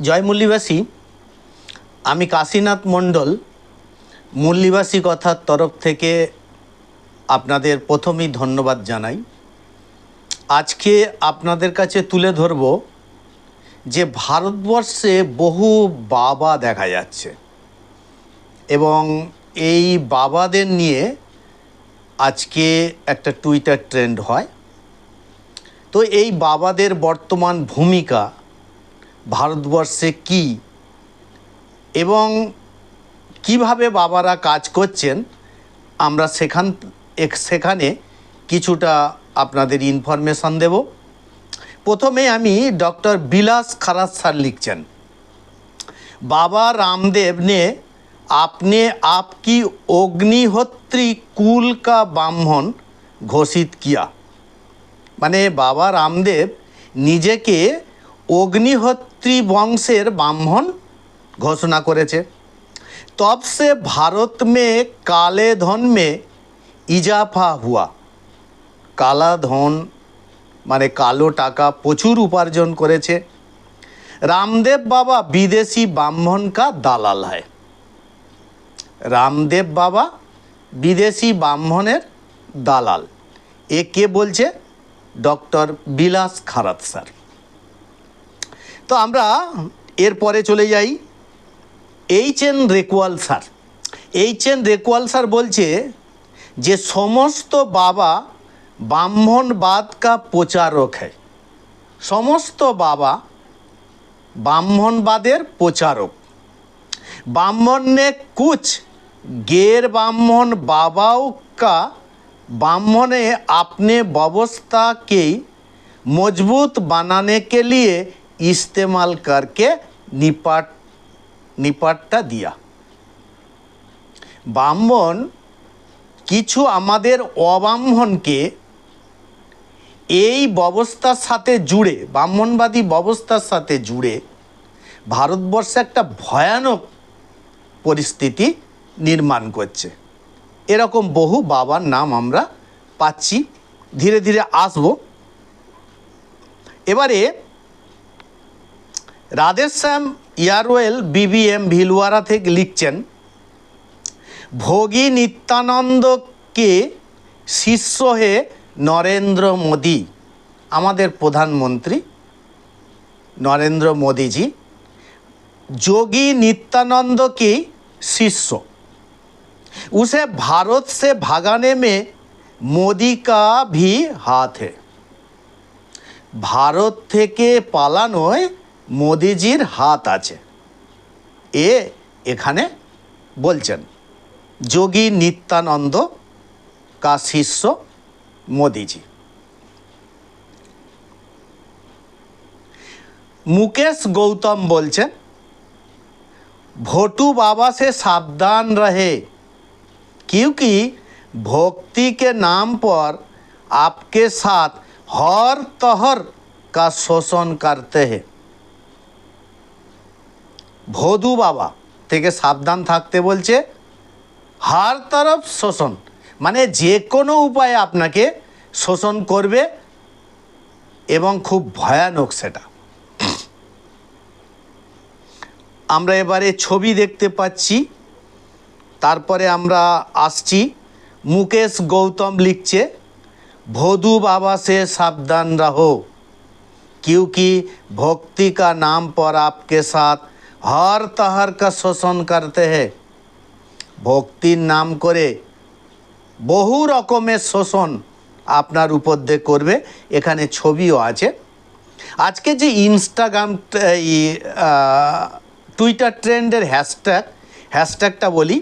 জয় মুল্লিবাসী। আমি কাশীনাথ মণ্ডল মুল্লিবাসী কথার তরফ থেকে আপনাদের প্রথমেই ধন্যবাদ জানাই। আজকে আপনাদের কাছে তুলে ধরব যে ভারতবর্ষে বহু বাবা দেখা যাচ্ছে এবং এই বাবাদের নিয়ে আজকে একটা টুইটার ট্রেন্ড হয়। তো এই বাবাদের বর্তমান ভূমিকা ভারতবর্ষে কি এবং কিভাবে বাবারা কাজ করছেন আমরা সেখানে কিছুটা আপনাদের ইনফরমেশন দেব। প্রথমে আমি डॉक्टर বিলাস খারাত স্যার লিখছেন, बाबा रामदेव ने अपने आप की अग्निहोत्री कुल का ब्राह्मण घोषित किया। মানে বাবা রামদেব নিজেকে অগ্নিহোত্রী বংশের ব্রাহ্মণ ঘোষণা করেছে। तब से भारत में काले धन में इजाफा हुआ। काला धन মানে কালো টাকা প্রচুর উপার্জন করেছে। रामदेव बाबा विदेशी ब्राह्मण का दालाल है। रामदेव बाबा विदेशी ब्राह्मणের দালাল। এ কে বলছে? ডক্টর বিলাস খারাত স্যার। তো আমরা এরপরে চলে যাই এইচ.এন. রেকওয়াল স্যার। এইচ.এন. রেকওয়াল স্যার বলছে যে সমস্ত বাবা ब्राह्मणवाद का प्रचारक है। समस्त बाबा ब्राह्मणवादेर प्रचारक। ब्राह्मण ने कुछ गैर ब्राह्मण बाबाओं का ब्राह्मण ने अपने व्यवस्था के मजबूत बनाने के लिए इस्तेमाल करके निपटा दिया। ब्राह्मण কিছু আমাদের অব্রাহ্মণকে এই ব্যবস্থার সাথে জুড়ে, ব্রাহ্মণবাদী ব্যবস্থার সাথে জুড়ে ভারতবর্ষে একটা ভয়ানক পরিস্থিতি নির্মাণ করছে। এরকম বহু বাবার নাম আমরা পাচ্ছি, ধীরে ধীরে আসব। এবারে রাধেশ্যাম ইয়ারওয়েল বিবিএম ভিলওয়ারা থেকে লিখছেন, भोगी नित्यानंद के शिष्य है नरेंद्र मोदी। আমাদের প্রধানমন্ত্রী नरेंद्र मोदी जी जोगी नित्यानंद की शिष्य। उसे भारत से भगाने में मोदी का भी हाथ है। ভারত থেকে পালানোয় মোদিজির হাত আছে, এখানে বলছেন। যোগী নিত্যানন্দ का शिष्य मोदी जी। मुकेश गौतम बोलছেন, भोटू बाबा से सावधान रहे क्योंकि भक्ति के नाम पर आपके साथ हर तहर का शोषण करते हैं। ভোদু বাবা থেকে সাবধান থাকতে বলছে। হার তরফ শোষণ মানে যে কোনো উপায়ে আপনাকে শোষণ করবে এবং খুব ভয়ানক সেটা। আমরা এবারে ছবি দেখতে পাচ্ছি, তারপরে আমরা আসছি। মুকেশ গৌতম লিখছে, ভোদু বাবা से सावधान रहो क्योंकि भक्ति का नाम पर आपके साथ हर तरह का शोषण करते हैं। ভক্তির নাম করে বহু রকমের শোষণ আপনার উপর দিয়ে করবে। এখানে ছবিও আছে। আজকে যে ইনস্টাগ্রাম টুইটার ট্রেন্ডের হ্যাশট্যাগটা বলি,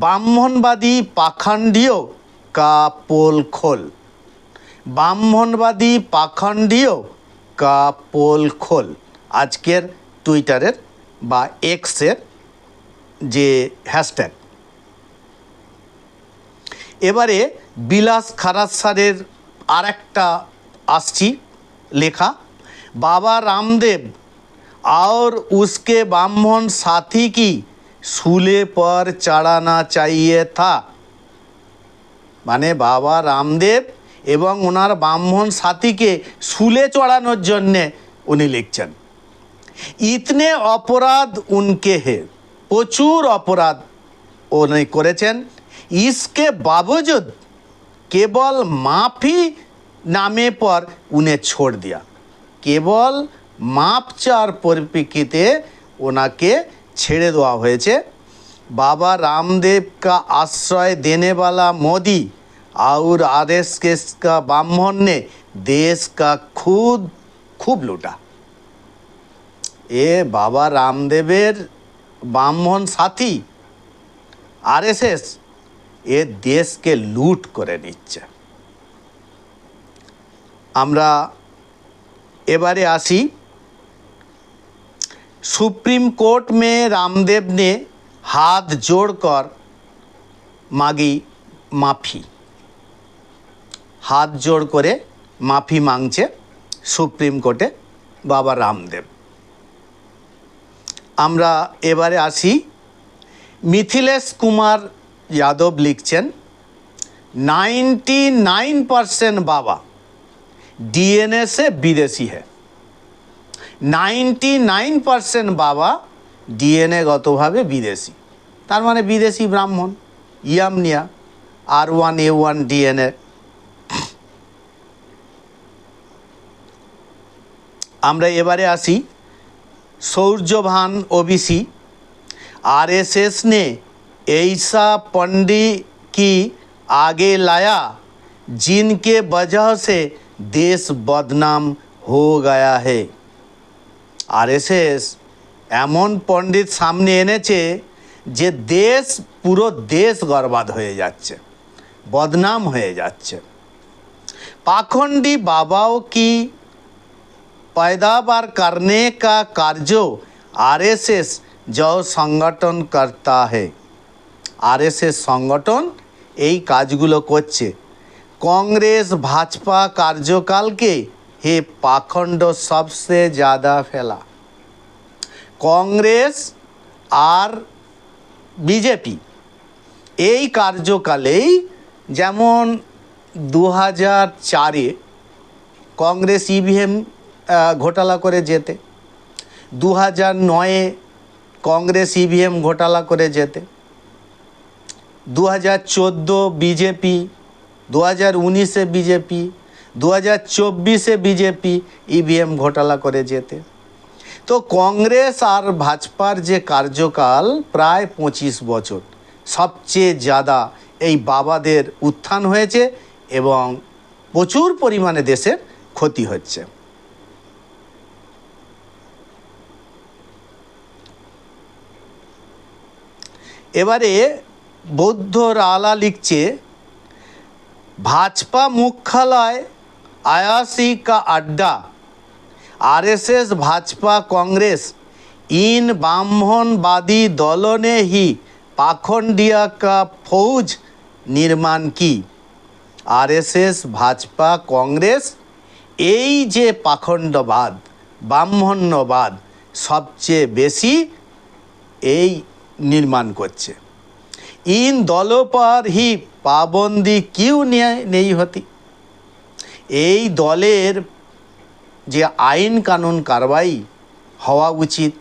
ব্রাহ্মণবাদী পাখান্ডীয় কা পোল খোল। ব্রাহ্মণবাদী পাখান্ডীয় কা পোল খোল আজকের টুইটারের বা এক্সের যে হ্যাশট্যাগ। এবারে বিলাস খারাত স্যারের আর একটা আসছি লেখা, बाबा रामदेव और उसके ब्राह्मण साथी की सूले पर चढ़ाना चाहिए था। মানে বাবা রামদেব এবং ওনার ব্রাহ্মণ সাথীকে শুলে চড়ানোর জন্যে উনি লিখছেন। ইতনে অপরাধ উনকে হে, প্রচুর অপরাধ উনি করেছেন। इसके बावजूद केवल माफ़ी नामे पर उन्हें छोड़ दिया, केवल माप चार परिप्रेक्षिते ওনাকে ছেড়ে দেওয়া হয়েছে। बाबा रामदेव का आश्रय देने वाला मोदी और आरएसएस का ब्राह्मण ने देश का खूब लूटा। ये बाबा रामदेवेर ब्राह्मण साथी आरएसएस এ দেশকে লুট করে নিচ্ছে। আমরা এবারে আসি, सुप्रीम कोर्ट में रामदेव ने हाथ जोड़कर मांगी माफ़ी, हाथ जोड़ करे माफ़ी मांगছে সুপ্রিম কোর্টে বাবা রামদেব। আমরা এবারে আসি, মিথিলেশ কুমার यादव लिखছেন 99% बाबा डीएनए से विदेशी है। 99% बाबा डीएनए गतभावे विदेशी, तार माने विदेशी ब्राह्मण ইয়ামনিয়া R1A1 ডিএনএ। আমরা এবারে আসি, সৌর্যভান ওবিসি, आरएसएस ने ऐसा पंडित की आगे लाया जिनके वजह से देश बदनाम हो गया है। आरएसएस एमन पंडित सामने এনেছে যে দেশ, পুরো দেশ बर्बाद হয়ে যাচ্ছে, बदनाम হয়ে যাচ্ছে। पाखंडी बाबाओं की पैदावार करने का कार्य आरएसएस जो संगठन करता है, आरएसएस संगठन এই কাজগুলো করছে। कांग्रेस भाजपा कार्यकाल के हे पाखंड सबसे ज़्यादा फैला। कांग्रेस और बीजेपी এই কার্যকালেই, যেমন 2004-এ कांग्रेस ইভিএম ঘোটালা করে জেতে, 2009-এ कांग्रेस ইভিএম ঘোটালা করে জেতে, 2014 बीजेपी, 2019-এ बीजेपी, 2024-এ बीजेपी ইভিএম ঘোটালা করে যেতে। তো কংগ্রেস আর ভাজপার যে কার্যকাল প্রায় 25 বছর, সবচেয়ে ज़्यादा এই বাবাদের উত্থান হয়েছে এবং প্রচুর পরিমাণে দেশের ক্ষতি হচ্ছে। এবারে বৌদ্ধ রালা লিখছে, भाजपा मुख्यालय आयासी का अड्डा, आरएसएस भाजपा कांग्रेस इन ब्राह्मणवादी दलों ने ही पाखंडिया का फौज निर्माण की। आरएसएस भाजपा कांग्रेस এই যে পাখণ্ডবাদ, ব্রাহ্মণ্যবাদ সবচেয়ে বেশি এই নির্মাণ করছে। इन दलों पर ही पाबंदी क्यों नहीं होती? এই দলের যে আইন কানুন কারবাই হওয়া উচিত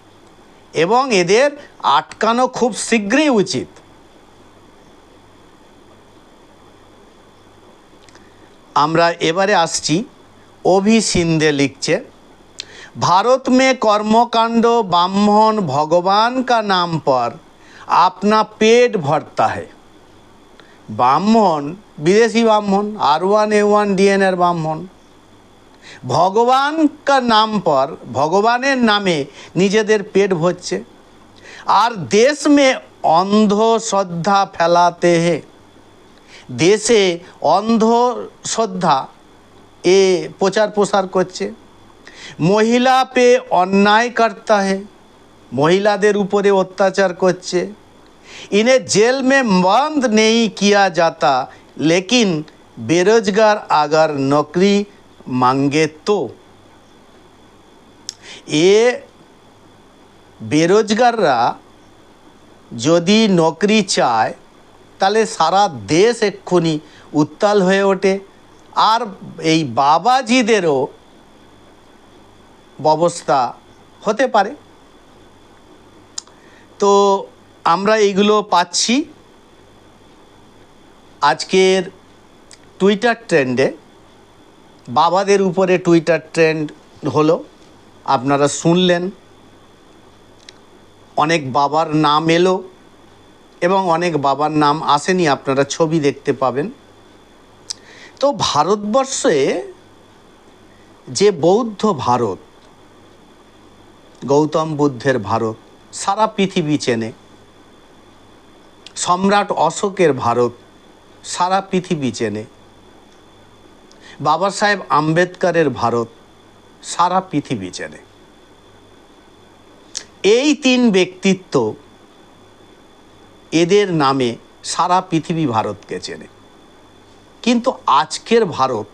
এবং এদের আটকানো খুব শীঘ্রই উচিত। আমরা এবারে আসছি, অভি সিন্ধে লিখছে, भारत में कर्मकांड ब्राह्मण भगवान का नाम पर अपना पेट भरता है। ब्राह्मण, विदेशी ब्राह्मण, R1A1 ডিএনএর ब्राह्मण भगवान का नाम पर, भगवाনের नामे নিজেদের পেট ভরছে আর देश में अंध श्रद्धा फैलाते हैं। देशे अंध श्रद्धा ए प्रचार प्रसार করছে। महिला पे अन्याय करता है, महिलाদের উপরে অত্যাচার করছে। इन्हें जेल में बंद नहीं किया जाता, लेकिन बेरोजगार अगर नौकरी मांगे तो ये बेरोजगाररा যদি नौकरी চায় তাহলে সারা দেশ এক্ষুনি উত্তাল হয়ে ওঠে আর এই বাবাজিদেরও অবস্থা হতে পারে। তো আমরা এইগুলো পাচ্ছি আজকের টুইটার ট্রেন্ডে। বাবাদের উপরে টুইটার ট্রেন্ড হলো, আপনারা শুনলেন, অনেক বাবার নাম এলো এবং অনেক বাবার নাম আসেনি, আপনারা ছবি দেখতে পাবেন। তো ভারতবর্ষে যে বৌদ্ধ ভারত, গৌতম বুদ্ধের ভারত সারা পৃথিবী চেনে, সম্রাট অশোকের ভারত সারা পৃথিবী চেনে, বাবা সাহেব আম্বেদকরের ভারত সারা পৃথিবী চেনে। এই তিন ব্যক্তিত্ব, এদের নামে সারা পৃথিবী ভারতকে চেনে। কিন্তু আজকের ভারত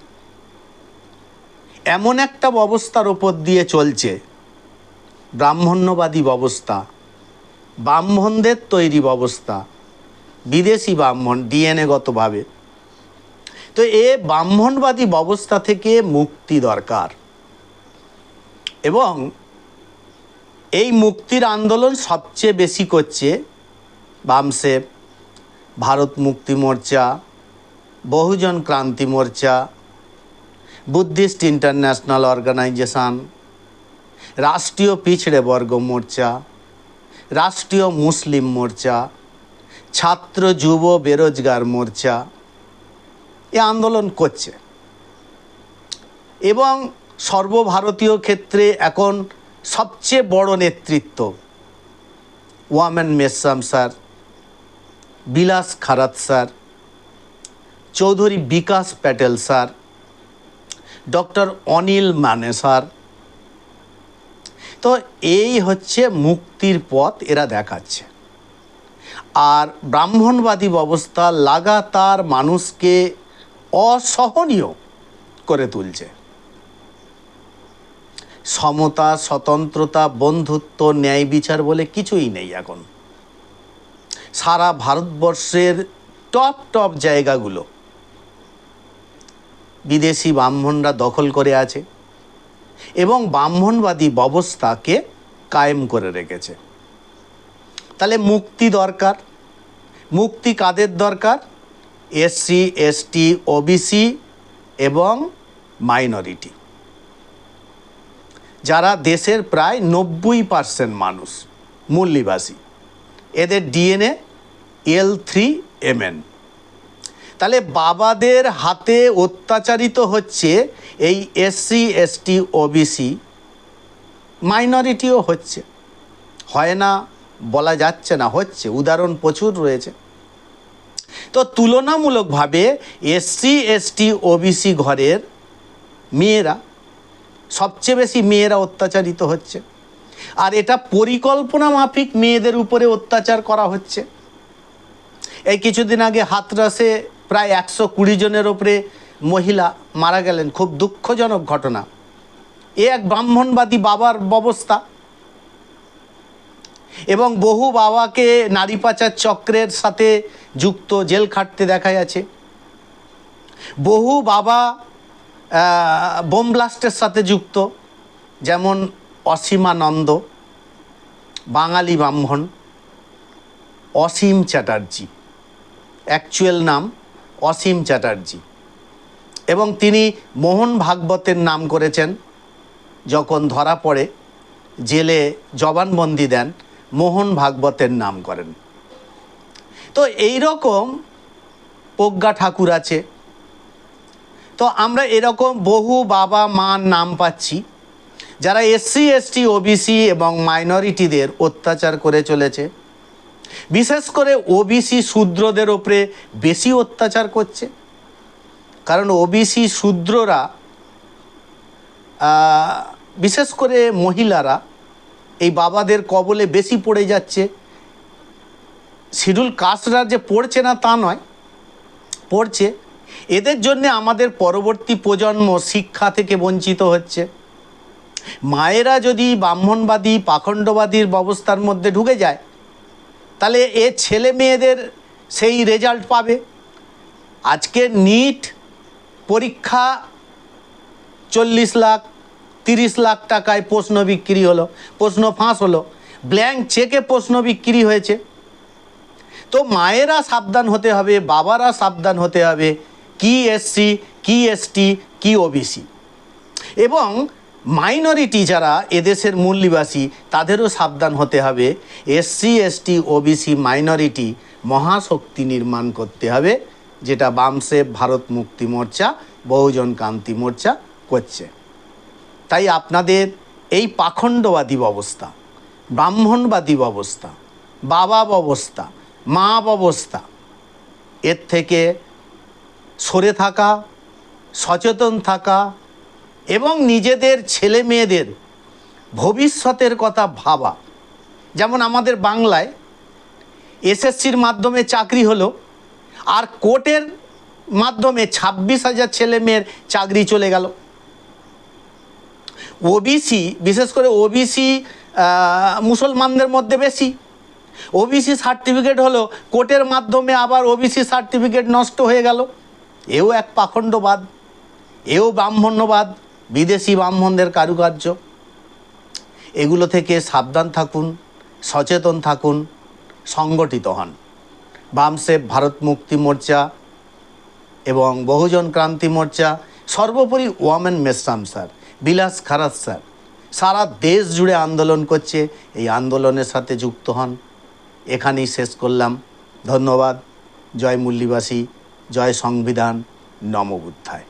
এমন একটা ব্যবস্থার ওপর দিয়ে চলছে, ব্রাহ্মণ্যবাদী ব্যবস্থা, ব্রাহ্মণদের তৈরি ব্যবস্থা, বিদেশি ব্রাহ্মণ ডিএনএগতভাবে। তো এ ব্রাহ্মণবাদী ব্যবস্থা থেকে মুক্তি দরকার এবং এই মুক্তির আন্দোলন সবচেয়ে বেশি করছে বামসেপ, ভারত মুক্তি মোর্চা, বহুজন ক্রান্তি মোর্চা, বুদ্ধিস্ট ইন্টারন্যাশনাল অর্গানাইজেশন, রাষ্ট্রীয় পিছড়ে বর্গ মোর্চা, রাষ্ট্রীয় মুসলিম মোর্চা, ছাত্র যুব বেরোজগার মোর্চা এ আন্দোলন করছে। এবং সর্বভারতীয় ক্ষেত্রে এখন সবচেয়ে বড় নেতৃত্ব ওয়ামেন মেসাম স্যার, বিলাস খারাত স্যার, চৌধুরী বিকাশ প্যাটেল স্যার, ডক্টর অনিল মানে স্যার। তো এই হচ্ছে মুক্তির পথ এরা দেখাচ্ছে। আর ব্রাহ্মণবাদী ব্যবস্থা লাগাতার মানুষকে অসহনীয় করে তুলছে। সমতা, স্বতন্ত্রতা, বন্ধুত্ব, ন্যায় বিচার বলে কিছুই নেই এখন। সারা ভারতবর্ষের টপ জায়গাগুলো বিদেশি ব্রাহ্মণরা দখল করে আছে এবং ব্রাহ্মণবাদী ব্যবস্থাকে কায়েম করে রেখেছে। তাহলে মুক্তি দরকার। মুক্তি কাদের দরকার? এসসি, এসটি, ওবিসি এবং মাইনরিটি, যারা দেশের প্রায় 90% মানুষ, মূল নিবাসী। এদের ডিএনএ L3MN। তাহলে বাবাদের হাতে অত্যাচারিত হচ্ছে এই এসসি, এসটি, ওবিসি, মাইনরিটিও হচ্ছে, হয় না বলা যাচ্ছে না, হচ্ছে, উদাহরণ প্রচুর রয়েছে। তো তুলনামূলকভাবে এসসি, এসটি, ওবিসি ঘরের মেয়েরা, সবচেয়ে বেশি মেয়েরা অত্যাচারিত হচ্ছে। আর এটা পরিকল্পনা মাফিক মেয়েদের উপরে অত্যাচার করা হচ্ছে। এই কিছুদিন আগে হাতরাসে প্রায় 120 জনের ওপরে মহিলা মারা গেলেন, খুব দুঃখজনক ঘটনা। এ এক ব্রাহ্মণবাদী বাবার ব্যবস্থা। এবং বহু বাবাকে নারী পাচার চক্রের সাথে যুক্ত, জেল খাটতে দেখা যাচ্ছে। বহু বাবা বোম ব্লাস্টের সাথে যুক্ত, যেমন অসীমানন্দ, বাঙালি ব্রাহ্মণ, অসীম চ্যাটার্জি, অ্যাকচুয়াল নাম অসীম চ্যাটার্জি। এবং তিনি মোহন ভাগবতের নাম করেছেন। যখন ধরা পড়ে জেলে জবানবন্দি দেন, মোহন ভাগবতের নাম করেন। তো এই রকম প্রজ্ঞা ঠাকুর আছে। তো আমরা এরকম বহু বাবা মার নাম পাচ্ছি যারা এসসি, এসটি, ওবিসি এবং মাইনরিটিদের অত্যাচার করে চলেছে। বিশেষ করে ওবিসি শূদ্রদের ওপরে বেশি অত্যাচার করছে, কারণ ওবিসি শূদ্ররা, বিশেষ করে মহিলারা, এই বাবাদের কবলে বেশি পড়ে যাচ্ছে। শিডিউল কাস্টরা যে পড়ছে না তা নয়, পড়ছে। এদের জন্যে আমাদের পরবর্তী প্রজন্ম শিক্ষা থেকে বঞ্চিত হচ্ছে। মায়েরা যদি ব্রাহ্মণবাদী, পাখণ্ডবাদীর ব্যবস্থার মধ্যে ঢুকে যায়, তাহলে এ ছেলে মেয়েদের সেই রেজাল্ট পাবে। আজকে নিট পরীক্ষা 40 লাখ, 30 লাখ টাকায় প্রশ্ন বিক্রি হলো, প্রশ্ন ফাঁস হলো, ব্ল্যাঙ্ক চেকে প্রশ্ন বিক্রি হয়েছে। তো মায়েরা সাবধান হতে হবে, বাবারা সাবধান হতে হবে, কি এসসি, কি এসটি, কি ওবিসি, এবং মাইনরিটি যারা এদেশের মূল নিবাসী তাদেরও সাবধান হতে হবে। এসসি, এসটি, ওবিসি, মাইনরিটি মহাশক্তি নির্মাণ করতে হবে, যেটা বামসেফ, ভারত মুক্তি মোর্চা, বহুজন ক্রান্তি মোর্চা করছে। তাই আপনাদের এই পাখণ্ডবাদী ব্যবস্থা, ব্রাহ্মণবাদী ব্যবস্থা, বাবা ব্যবস্থা, মা ব্যবস্থা, এর থেকে সরে থাকা, সচেতন থাকা এবং নিজেদের ছেলে মেয়েদের ভবিষ্যতের কথা ভাবা। যেমন আমাদের বাংলায় এসএসসির মাধ্যমে চাকরি হলো, আর কোর্টের মাধ্যমে 26,000 ছেলে মেয়ের চাকরি চলে গেল। ওবিসি, বিশেষ করে ওবিসি মুসলমানদের মধ্যে বেশি, ওবিসি সার্টিফিকেট হলো, কোর্টের মাধ্যমে আবার ওবিসি সার্টিফিকেট নষ্ট হয়ে গেল। এও এক পাখণ্ডবাদ, এও ব্রাহ্মণ্যবাদ, বিদেশি ব্রাহ্মণদের কারুকার্য। এগুলো থেকে সাবধান থাকুন, সচেতন থাকুন, সংগঠিত হন। বামসেফ, ভারত মুক্তি মোর্চা এবং বহুজন ক্রান্তি মোর্চা, সর্বোপরি ওয়ামেন মেসরাম স্যার, বিলাস খারাত স্যার সারা দেশ জুড়ে আন্দোলন করছে। এই আন্দোলনের সাথে যুক্ত হন। এখানেই শেষ করলাম। ধন্যবাদ। জয় মুল্লিবাসী, জয় সংবিধান, নমো বুদ্ধায়।